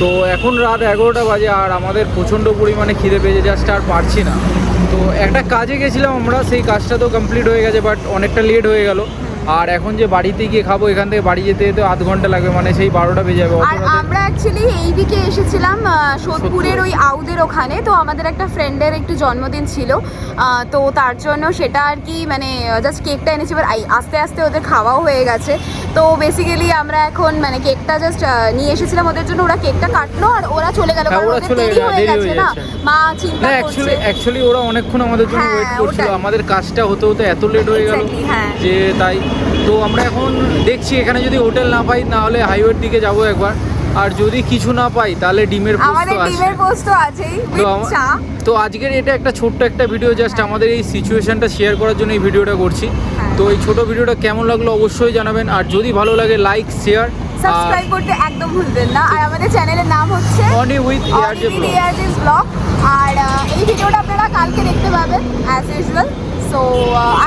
তো এখন রাত 11টা বাজে আর আমাদের প্রচণ্ড পরিমাণে খিদে পেয়েছে, জাস্ট আর পারছি না। তো একটা কাজে গেছিলাম আমরা, সেই কাজটা তো কমপ্লিট হয়ে গেছে, বাট অনেকটা লেট হয়ে গেল। আর এখন যে বাড়িতে গিয়ে খাবো, এখান থেকে বাড়ি যেতে যেতে আধ ঘন্টা লাগবে, মানে সেই 12টা বেজে যাবে। আর আমরা অ্যাকচুয়ালি এইদিকে এসেছিলাম সোদপুরের ওই আউদের ওখানে। তো আমাদের একটা ফ্রেন্ডের একটু জন্মদিন ছিল, তো তার জন্য সেটা আর কি মানে জাস্ট কেকটা এনেছি, এবার আস্তে আস্তে ওদের খাওয়াও হয়ে গেছে। তো বেসিক্যালি আমরা এখন মানে কেকটা জাস্ট নিয়ে এসেছিলাম ওদের জন্য, ওরা কেকটা কাটলো আর ওরা চলে গেল, কারণ ওদের দেরি হয়ে গেছে না, মা চিন্তা করছে। অ্যাকচুয়ালি ওরা অনেকক্ষণ আমাদের জন্য ওয়েট করছিল, আমাদের কাজটা হতে হতে এত লেট হয়ে গেল যে তাই। তো আমরা এখন দেখছি এখানে যদি হোটেল না পাই তাহলে হাইওয়ের দিকে যাবো একবার, আর যদি কিছু না পাই তাহলে ডিমের পোস্ত আছে। তো আজকের এটা একটা ছোট্ট একটা ভিডিও, জাস্ট আমাদের এই সিচুয়েশনটা শেয়ার করার জন্য এই ভিডিওটা করছি। তো এই ছোট ভিডিওটা কেমন লাগলো অবশ্যই জানাবেন, আর যদি ভালো লাগে লাইক শেয়ার সাবস্ক্রাইব করতে একদম ভুলবেন না। আর আমাদের চ্যানেলের নাম হচ্ছে অনি উইথ ARG'S ব্লগ, আর এই ভিডিওটা আপনারা কালকে দেখতে পাবেন অ্যাজ ইউজুয়াল। সো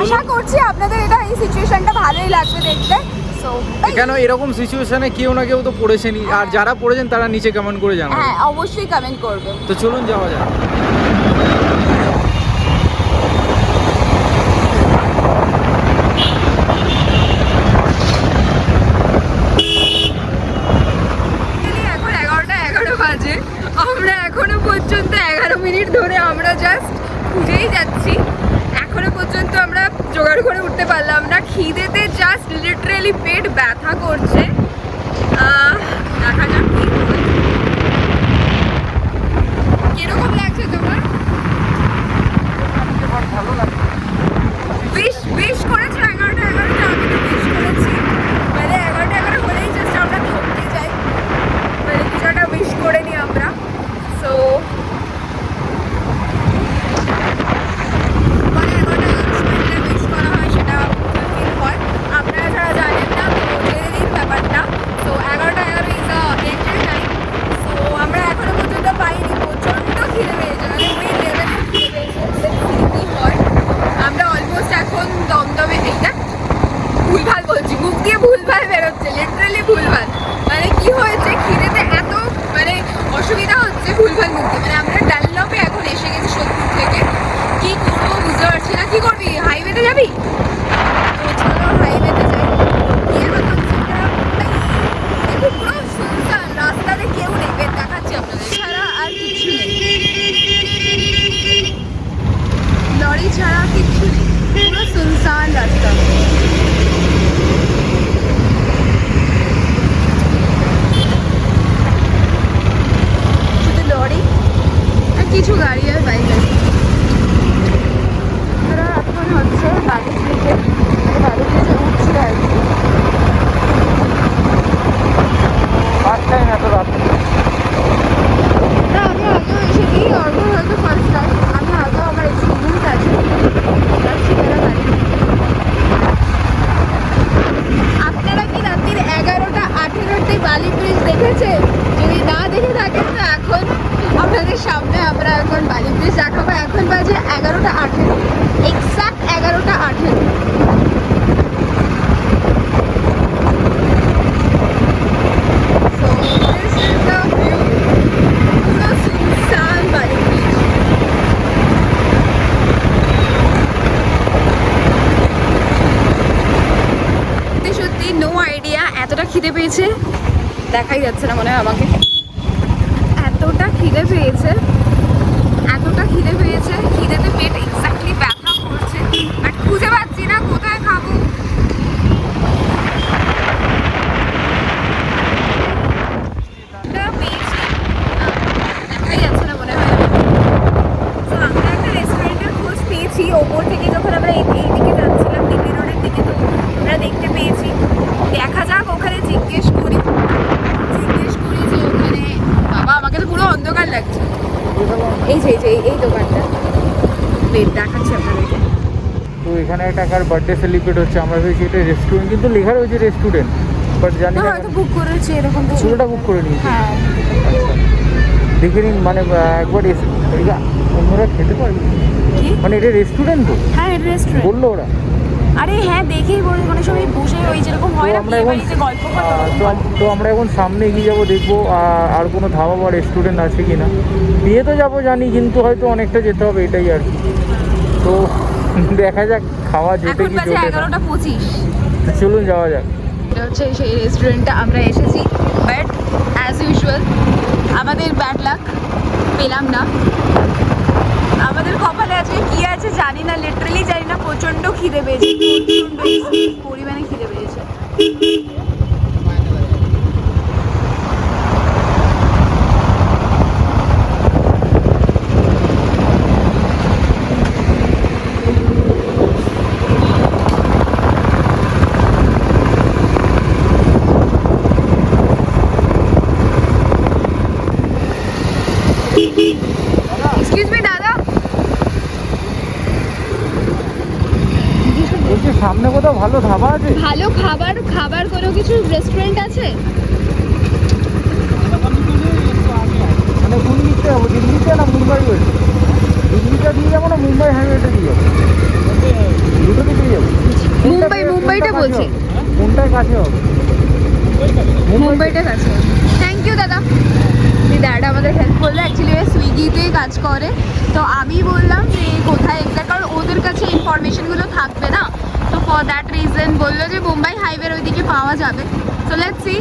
আশা করছি আপনাদের এটা এই সিচুয়েশনটা ভালোই লাগবে দেখতে। সো কেন এরকম সিচুয়েশনে কেউ না কেউ তো পড়েছেনই, আর যারা পড়েছেন তারা নিচে কমেন্ট করে জানাবেন। হ্যাঁ অবশ্যই কমেন্ট করবেন। তো চলুন যাওয়া যাক। এখন 11:11 বাজে, আমরা এখনো পর্যন্ত 11 মিনিট ধরে আমরা জাস্ট খুঁজেই যাচ্ছি, এখনো পর্যন্ত আমরা জোগাড় করে উঠতে পারলাম না। খিদেতে জাস্ট লিটারেলি পেট ব্যথা করছে। দেখা যাক কি হয়। কিরকম লাগছে তোমার? ভালো লাগছে। উইশ করেছো 11:11? আমি তো উইশ করেছি, মানে 11:11 হলেই জাস্ট আমরা থমকে যাই, মানে কিছুটা উইশ করে নিই আমরা। সো মানে 11:11 সময় যেটা উইশ করা হয় সেটা ফুলফিল হয়। আপনারা যারা জানেন না তো জেনে নিন ব্যাপারটা। So 11:11 is a entry time. So আমরা এখনো পর্যন্ত পাইনি, প্রচণ্ড খিদে পেয়েছে, মানে ওই লেভেলের খিদে পেয়েছে। কী হয়, আমরা অলমোস্ট এখন দমদমে, এইটা ভুলভাল বলছি, মুখ দিয়ে ভুলভাল বেরোচ্ছে, লিটারালি ভুলভাল। মানে কি হয়েছে, খিদেতে এত মানে অসুবিধা হচ্ছে ভুলভাল মুখ দিয়ে। মানে আমরা ডানলপে এখন এসে গেছি সোদপুর থেকে, কি করবো বুঝতে পারছি না। কি করবি, হাইওয়েতে যাবি? তো চলো হাইওয়েতে যাই। গিয়ে দেখো পুরো শুনশান, রাস্তাতে কেউ নেই, দেখাচ্ছি আপনাদের, ছাড়া আর কিছু নেই, লরি ছাড়া কিচ্ছু নেই, পুরো শুনশান রাস্তা। শুধু লরি আর কিছু গাড়ি আর বাইক আছে। আমরা এখন হচ্ছে বাড়ি থেকে উঠছি আর কি। না আমি আগেও এসেছি, অর্ঘ হয়তো ফার্স্ট টাইম, আমি আগেও আমার এক্সপিরিয়েন্স আছে। আপনারা কি রাত্রির 11:18 বালি ব্রিজ দেখেছেন? যদি না দেখে থাকেন তো এখন আপনাদের সামনে আমরা এখন বালি ব্রিজ দেখাবো। এখন বাজে 11:18, এক্সাক্ট 11:18। এতটা খিদে পেয়েছে, দেখাই যাচ্ছে না মনে হয় আমাকে, এতটা খিদে পেয়েছে, এতটা খিদে পেয়েছে, খিদেতে পেট এক্স্যাক্টলি ব্যথা করছে, বাট খুঁজে পাচ্ছি না কোথায় খাবো। পেয়েছি, দেখাই যাচ্ছে না মনে হয়। তো আমরা একটা রেস্টুরেন্টের খোঁজ পেয়েছি ওপর থেকে, যখন আমরা এই দিকে যাচ্ছিলাম দিল্লি রোডের দিকে, তো আমরা দেখতে পেয়েছি। দেখা যাক ওখানে জিজ্ঞেস করি যে ওখানে, বাবা আমাকে তো পুরো অন্ধকার লাগছে। এই যে এই দোকানটা দেখাচ্ছি আপনাদেরকে। তো এখানে একটা কার বার্থডে সেলিব্রেট হচ্ছে, আমরা ভেবেছি এটা রেস্টুরেন্ট, কিন্তু লেখা রয়েছে রেস্টুরেন্ট, বাট জানি না হয়তো বুক করেছি এরকম, পুরোটা বুক করে নিয়েছি। হ্যাঁ দেখে নিন, মানে একবার অন্যরা খেতে পারবে, মানে এটা রেস্টুরেন্ট তো? হ্যাঁ এটা রেস্টুরেন্ট বললো ওরা। আরে হ্যাঁ দেখেই বলি কোনো সময় বসে ওই যেরকম হয় না বিয়ে বাড়িতে গল্প করে তো আমরা এখন সামনে এগিয়ে যাবো, দেখবো আর কোনো ধাবা বা রেস্টুরেন্ট আছে কি না। বিয়ে তো যাবো জানি, কিন্তু হয়তো অনেকটা যেতে হবে, এটাই আর কি। তো দেখা যাক, খাওয়া যেতে কি জোটে। 11:25 চলুন যাওয়া যাক। এটা হচ্ছে সেই রেস্টুরেন্টটা আমরা এসেছি, বাট অ্যাজ ইউজুয়াল আমাদের ব্যাড লাক, পেলাম না। আমাদের কপালে আজকে কি আছে জানি না, লিটারালি জানি না। প্রচন্ড খিদে পেয়েছে, প্রচন্ড পরিমাণে খিদে পেয়েছে। এক্সকিউজ মি দাদা, বলছি সামনে কোথাও ভালো ধাবা আছে? ভালো খাবার কোনো কিছু রেস্টুরেন্ট আছে? মানে কোন দিকটা যাবো, দিল্লিতে না মুম্বাই বলছি? দিল্লিটা দিয়ে যাবো না মুম্বাই হাইওয়েটা দিয়ে যাবো? দুটো দিকে যাবো। মুম্বাইটা বলছি। কোনটায় কাছে হবে? মুম্বাইটা কাছে। থ্যাংক ইউ দাদা। দাদা আমাদের হেল্প করলো, অ্যাকচুয়ালি সুইগিতে কাজ করে। তো আমি বললাম যে কোথায় এক্সাক্ট, কারণ ওদের কাছে ইনফরমেশনগুলো থাকবে না। তো ফর দ্যাট রিজন বললো যে মুম্বাই হাইওয়ের ওইদিকে পাওয়া যাবে। সো লেটস সি,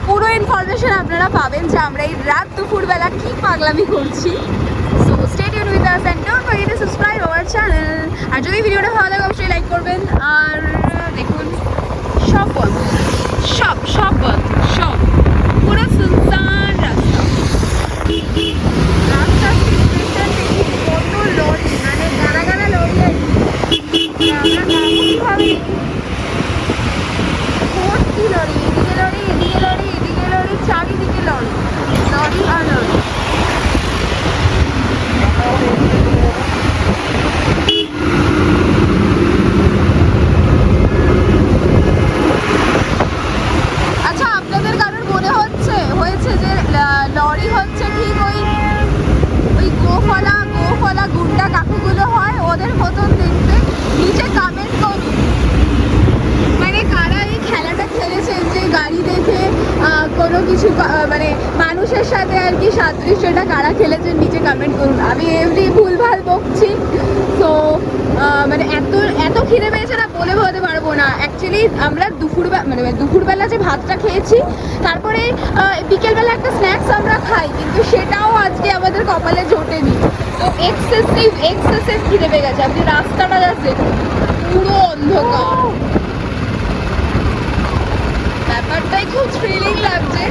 পুরো ইনফরমেশন আপনারা পাবেন যে আমরা এই রাত দুপুরবেলা কী পাগলামি করছি। So stay tune with us and don't forget to subscribe our channel. আর যদি ভিডিওটা ভালো লাগে অবশ্যই লাইক করবেন। আর দেখুন সব বন্ধ, সব বন্ধ, সব পুরো সুনসান রাস্তা। রাস্তা সিচুয়েশন দেখি কত লরি, মানে গানা লরি আছে। আমরা ভর্তি লরি, এদিকে লরি, চারিদিকে লরি আর লরি। আচ্ছা, আপনাদের কারোর মনে হয়েছে যে লরি হচ্ছে ঠিক ওই গোফলা গুন্ডা কাকুগুলো হয়, ওদের মতন দেখতে? নিচে কমেন্ট করুন, মানে কারা এই খেলাটা খেলেছেন যে গাড়ি দেখে কোনো কিছু মানে মানুষের সাথে আর কি সাদৃশ্যটা কারা খেলেছেন, নিচে কমেন্ট করুন। আমি এমনি ভুলভাল বকছি। তো মানে এত খিদে পেয়েছে না, বলে বোঝাতে পারবো না। অ্যাকচুয়ালি আমরা দুপুরবেলা যে ভাতটা খেয়েছি, তারপরে বিকেলবেলা একটা স্ন্যাক্স আমরা খাই, কিন্তু সেটাও আজকে আমাদের কপালে জোটেনি। তো এক্সেসিভ খিদে পেয়ে গেছে। আপনি রাস্তাটা জাস্ট দেখুন, পুরো অন্ধকার। ব্যাপারটাই খুব থ্রিলিং লাগছে।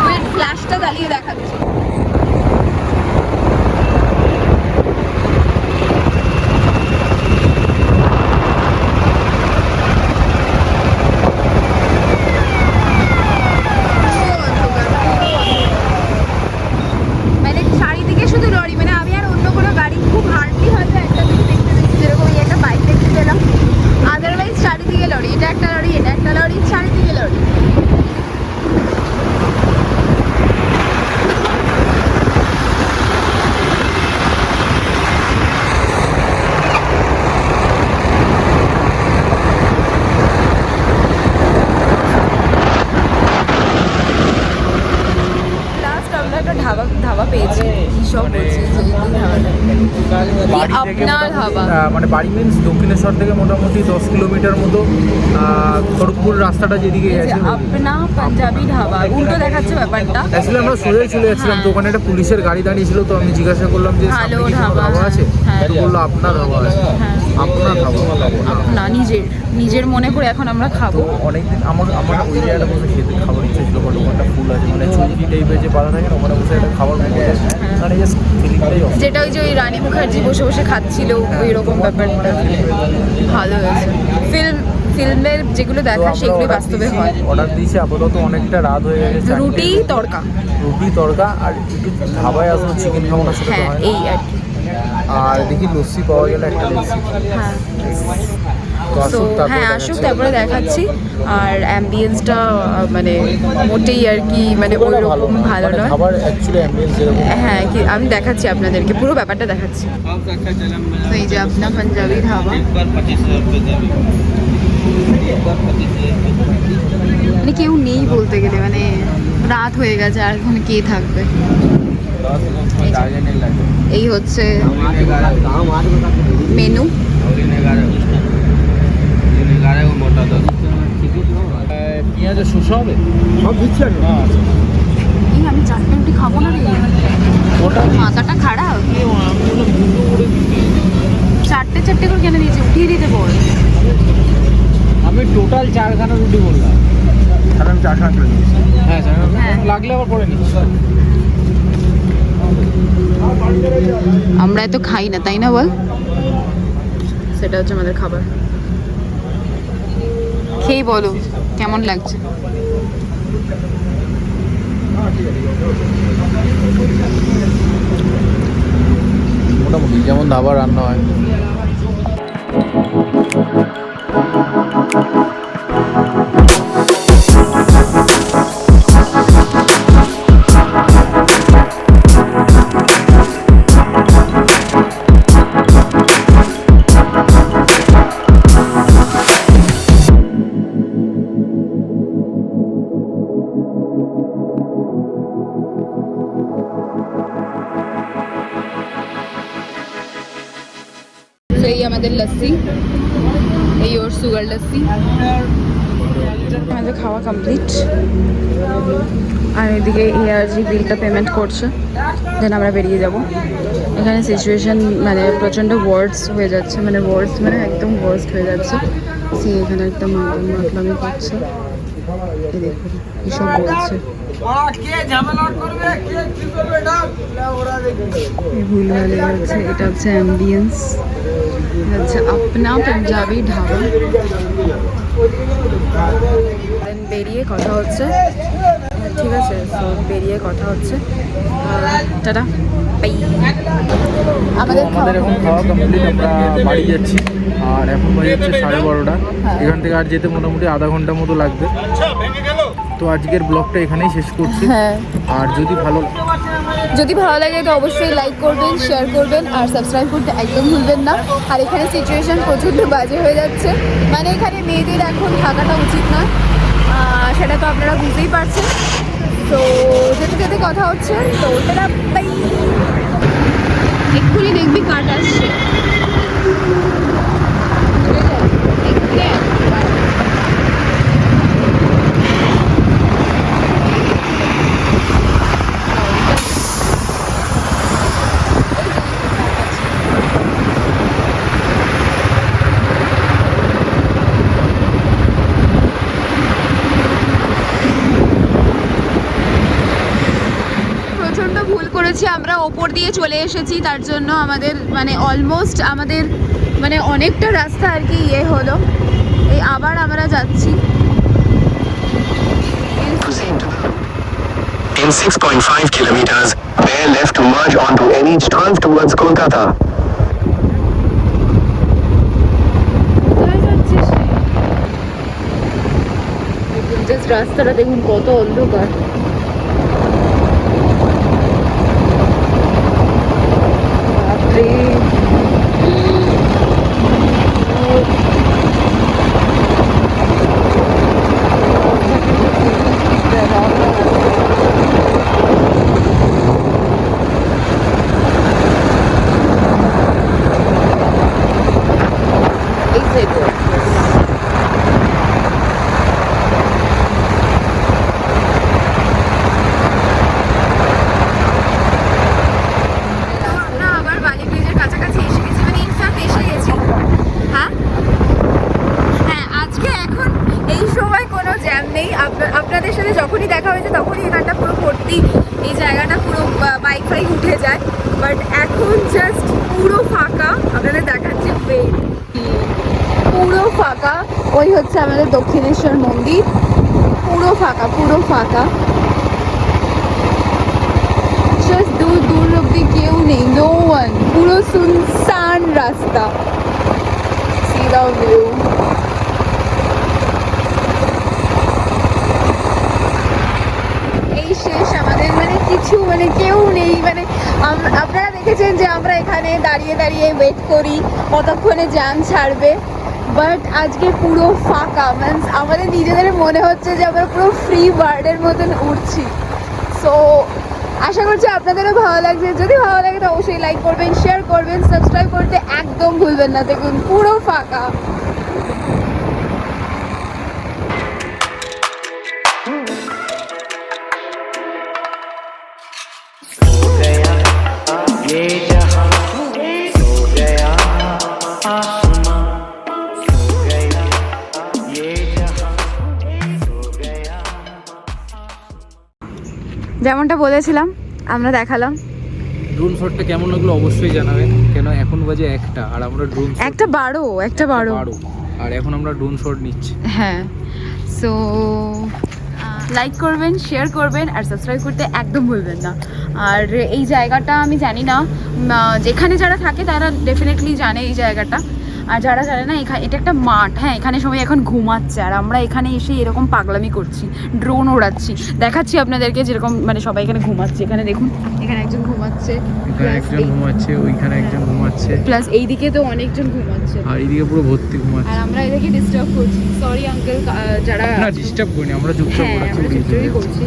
ওই ফ্ল্যাশটা জ্বালিয়ে দেখাচ্ছে। মানে চারিদিকে শুধু লরি, মানে আমি আর অন্য কোনো গাড়ি খুব হার্ডলি হয়তো একটা দিকে দেখতে যেরকম একটা বাইক দেখতে পেলাম। আদারওয়াইজ চারিদিকে লরি, এটা একটা লরি, চারিদিকে লরি। ধাবা পেয়েছি, কি সব বলছি যে আপনার ধাবা, মানে বাড়ি মিন্স দক্ষিণেশ্বর থেকে মোটামুটি 10 কিলোমিটার মতো খড়গপুর রাস্তাটা যেদিকে গেছে, আপনা পাঞ্জাবি ধাবা। উল্টো দেখাচ্ছে ব্যাপারটা। অ্যাকচুয়ালি আমরা সোজাই চলে যাচ্ছিলাম, তো ওখানে একটা পুলিশের গাড়ি দাঁড়িয়েছিল। তো আমি জিজ্ঞাসা করলাম যে সামনে কি কোনো ধাবা আছে? তো বললো আপনার ধাবা আছে। আপনার ধাবা, না নিজের মনে করে এখন আমরা খাবো। অনেকদিন আমার ওই জায়গাটা বসে খেতে খাবার ইচ্ছে ছিল, বড় একটা ফুল আছে, মানে চুলকি টাইপের যে পাতা থাকে না, ওখানে বসে একটা খাবার মানে যেটা ওই যে ওই রানী মুখার্জি বসে বসে খাচ্ছিল, ওই রকম ব্যাপারটা ভালো হয়েছে। ফিল্মের যেগুলো দেখা সেগুলো বাস্তবে হয়। অর্ডার দিয়েছি, আপাতত অনেকটা রাত হয়ে গেছে। রুটি তড়কা আর একটু ধাবায় আসবো, চিকেন খাবো না সেটা। হ্যাঁ, এই আর কি। আর দেখি লস্যি পাওয়া গেলে একটা লস্যি। হ্যাঁ তো তো আসুক, হ্যাঁ আসুক, তারপরে দেখাচ্ছি। আর অ্যাম্বিয়েন্সটা মানে মোটেই আর কি মানে ওই রকম ভালো নয়। খাবার অ্যাকচুয়ালি অ্যাম্বিয়েন্স যেরকম, হ্যাঁ কি আমি দেখাচ্ছি আপনাদেরকে, পুরো ব্যাপারটা দেখাচ্ছি। তো এই যে আপনা পাঞ্জাবি ধাবা, মানে কেউ নেই বলতে গেলে, মানে রাত হয়ে গেছে আর ওখানে কে থাকবে। এই হচ্ছে মেনু। পেঁয়াজের শসা হবে, সব দিচ্ছি আমি। এই আমি চারটে রুটি খাবো না রে, মাথাটা খারাপ। চারটে চারটে করে কেন দিয়েছে, উঠিয়ে দিতে বল। আমি টোটাল 4খানা রুটি বললাম, তাহলে আমি 4খানা করে দিচ্ছি। হ্যাঁ 4খানা লাগলে আবার পরে নিচ্ছি। আমরা এত খাই না তাই না বল, সেটা হচ্ছে আমাদের খাবার। খেয়ে বলো কেমন লাগছে। মোটামুটি যেমন ধাবা রান্না হয়। এই আমাদের লস্যি, এই ওর সুগার লস্যি। আমাদের খাওয়া কমপ্লিট, আর এদিকে ARG বিলটা পেমেন্ট করছে, দেন আমরা বেরিয়ে যাব। এখানে সিচুয়েশন মানে প্রচণ্ড ওয়ার্ডস হয়ে যাচ্ছে, মানে ওয়ার্ডস মানে একদম ওয়ার্স্ট হয়ে যাচ্ছে। সে এখানে একটা মাতলামি করছে, এই দেখুন এসব বলছে, ভুলভাল হচ্ছে। এটা হচ্ছে অ্যাম্বিয়েন্স, হচ্ছে আপনা পাঞ্জাবি ঢাবা। বেরিয়ে কথা হচ্ছে, ঠিক আছে? তো বেরিয়ে কথা হচ্ছে, টাটা বাই। আমাদের এখন খাওয়া কমপ্লিট, আমরা বাড়ি যাচ্ছি। আর এখন বাজে হচ্ছে 12:30। এখান থেকে আর যেতে মোটামুটি আধা ঘন্টার মতো লাগবে। তো আজকের ব্লগটা এখানেই শেষ করছি। আর যদি ভালো লাগে তো অবশ্যই লাইক করবেন, শেয়ার করবেন, আর সাবস্ক্রাইব করতে একদম ভুলবেন না। আর এখানে সিচুয়েশন প্রচণ্ড বাজে হয়ে যাচ্ছে, মানে এখানে মেয়েদের এখন থাকাটা উচিত না, সেটা তো আপনারা বুঝতেই পারছেন। তো যেতে যেতে কথা হচ্ছে, তো ওটা বাই। এক্ষুনি দেখবি কাট আসছে, আমরা ওপর দিয়ে চলে এসেছি, তার জন্য আমাদের মানে অলমোস্ট আমাদের মানে অনেকটা রাস্তা আর কি ইয়ে হলো। এই আবার আমরা যাচ্ছি। In 6.5 kilometers, bear left to merge onto NH 12 towards Kolkata. Just রাস্তাটা দেখুন কত অন্ধকার। আপনাদের সাথে যখনই দেখা হয়েছে তখনই এখানটা পুরো ভর্তি, এই জায়গাটা পুরো বাইক ফাইক উঠে যায়। বাট এখন জাস্ট পুরো ফাঁকা, আপনাদের দেখাচ্ছি পুরো ফাঁকা। ওই হচ্ছে আমাদের দক্ষিণেশ্বর মন্দির, পুরো ফাঁকা পুরো ফাঁকা। জাস্ট দূর দূর অব্দি কেউ নেই, নো ওয়ান, পুরো সুনসান রাস্তা। C the view. এই শেষ আমাদের, মানে কিছু, মানে কেউ নেই। মানে আপনারা দেখেছেন যে আমরা এখানে দাঁড়িয়ে দাঁড়িয়ে ওয়েট করি কতক্ষণে জ্যাম ছাড়বে, বাট আজকে পুরো ফাঁকা। মিনস আমাদের নিজেদের মনে হচ্ছে যে আমরা পুরো ফ্রি বার্ডের মতন উঠছি। সো আশা করছি আপনাদেরও ভালো লাগছে। যদি ভালো লাগে তো অবশ্যই লাইক করবেন, শেয়ার করবেন, সাবস্ক্রাইব করতে একদম ভুলবেন না। দেখুন পুরো ফাঁকা। যেমনটা বলেছিলাম আমরা দেখালাম। ড্রোন শটটা কেমন লাগলো অবশ্যই জানাবেন, কেন এখন বাজে 1টা আর আমরা ড্রোন একটা বারো আর এখন আমরা ড্রোন শট নিচ্ছি। হ্যাঁ, সো লাইক করবেন, শেয়ার করবেন আর সাবস্ক্রাইব করতে একদম ভুলবেন না। আর এই জায়গাটা আমি জানি না, যেখানে যারা থাকে তারা ডেফিনেটলি জানে এই জায়গাটা, আর যারা জানে না এখানে এটা একটা মাঠ। হ্যাঁ, এখানে সবাই এখন ঘুমাচ্ছে আর আমরা এখানে এসে এরকম পাগলামি করছি, ড্রোন ওড়াচ্ছি, দেখাচ্ছি আপনাদেরকে যেরকম, মানে সবাই এখানে ঘুমাচ্ছে। এখানে দেখুন, এখানে একজন ঘুমাচ্ছে, এখানে একজন ঘুমাচ্ছে, ওইখানে একজন ঘুমাচ্ছে, প্লাস এইদিকে তো অনেকজন ঘুমাচ্ছে, আর এইদিকে পুরো ভর্তি ঘুমাচ্ছে। আর আমরা এদেরকে ডিস্টার্ব করছি। সরি আঙ্কেল, যারা না ডিস্টার্ব করিনি, আমরা চুপচাপ হ্যাঁ, ওড়াচ্ছি, আমরা উড়িয়ে চুপচাপই চলে যাচ্ছি। করছি।